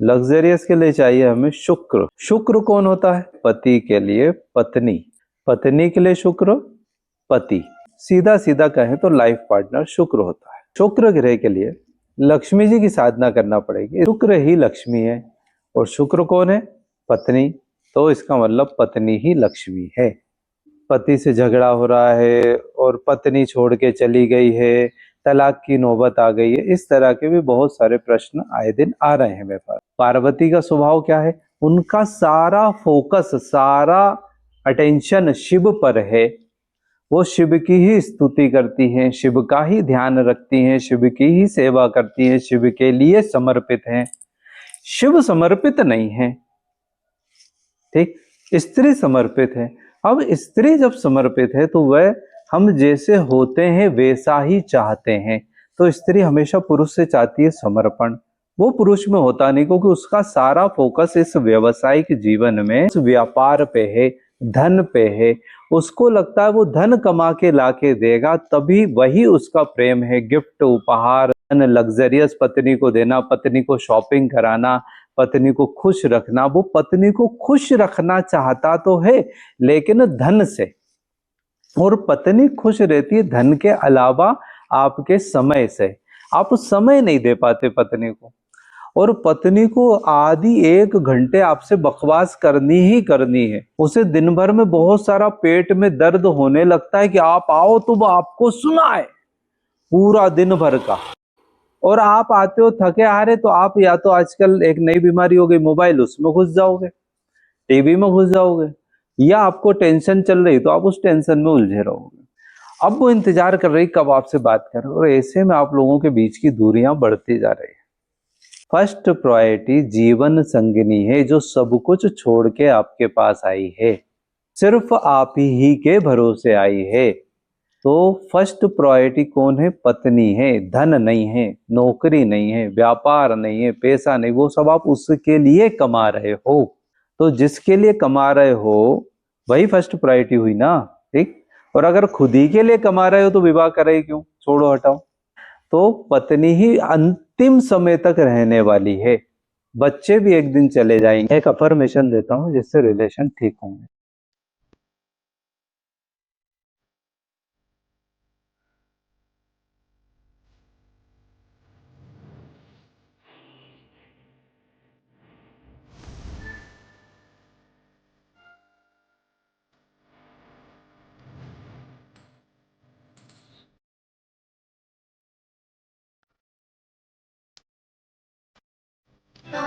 Luxurious के लिए चाहिए हमें शुक्र। शुक्र कौन होता है? पति के लिए पत्नी, पत्नी के लिए शुक्र पति। सीधा सीधा कहें तो लाइफ पार्टनर शुक्र होता है। शुक्र ग्रह के लिए लक्ष्मी जी की साधना करना पड़ेगी। शुक्र ही लक्ष्मी है और शुक्र कौन है? पत्नी। तो इसका मतलब पत्नी ही लक्ष्मी है। पति से झगड़ा हो रहा है और पत्नी छोड़ के चली गई है, तलाक की नौबत आ गई है, इस तरह के भी बहुत सारे प्रश्न आए दिन आ रहे हैं मेरे पास। पार्वती का स्वभाव क्या है? उनका सारा फोकस, सारा अटेंशन शिव पर है। वो शिव की ही स्तुति करती हैं, शिव का ही ध्यान रखती हैं, शिव की ही सेवा करती हैं, शिव के लिए समर्पित हैं। शिव समर्पित नहीं है, ठीक, स्त्री समर्पित है। अब स्त्री जब समर्पित है तो वह हम जैसे होते हैं वैसा ही चाहते हैं। तो स्त्री हमेशा पुरुष से चाहती है समर्पण। वो पुरुष में होता नहीं, क्योंकि उसका सारा फोकस इस व्यावसायिक जीवन में, इस व्यापार पे है, धन पे है। उसको लगता है वो धन कमा के लाके देगा तभी वही उसका प्रेम है। गिफ्ट, उपहार, लग्जरियस पत्नी को देना, पत्नी को शॉपिंग कराना, पत्नी को खुश रखना। वो पत्नी को खुश रखना चाहता तो है लेकिन धन से, और पत्नी खुश रहती है धन के अलावा आपके समय से। आप समय नहीं दे पाते पत्नी को, और पत्नी को आधी 1 घंटे आपसे बकवास करनी ही करनी है। उसे दिन भर में बहुत सारा पेट में दर्द होने लगता है कि आप आओ तो वो आपको सुनाए पूरा दिन भर का। और आप आते हो थके हारे तो आप या तो आजकल एक नई बीमारी हो गई मोबाइल, उसमें घुस जाओगे, टीवी में घुस जाओगे, या आपको टेंशन चल रही तो आप उस टेंशन में उलझे रहोगे। अब वो इंतजार कर रही कब आपसे बात करें, और ऐसे में आप लोगों के बीच की दूरियां बढ़ती जा रही है। फर्स्ट प्रायोरिटी जीवन संगिनी है जो सब कुछ छोड़ के आपके पास आई है, सिर्फ आप ही के भरोसे आई है। तो फर्स्ट प्रायोरिटी कौन है? पत्नी है। धन नहीं है, नौकरी नहीं है, व्यापार नहीं है, पैसा नहीं, वो सब आप उसके लिए कमा रहे हो। तो जिसके लिए कमा रहे हो वही फर्स्ट प्रायोरिटी हुई ना, ठीक। और अगर खुद ही के लिए कमा रहे हो तो विवाह करे क्यों? छोड़ो, हटाओ। तो पत्नी ही अंतिम समय तक रहने वाली है। बच्चे भी एक दिन चले जाएंगे। एक अफर्मेशन देता हूं जिससे रिलेशन ठीक होंगे।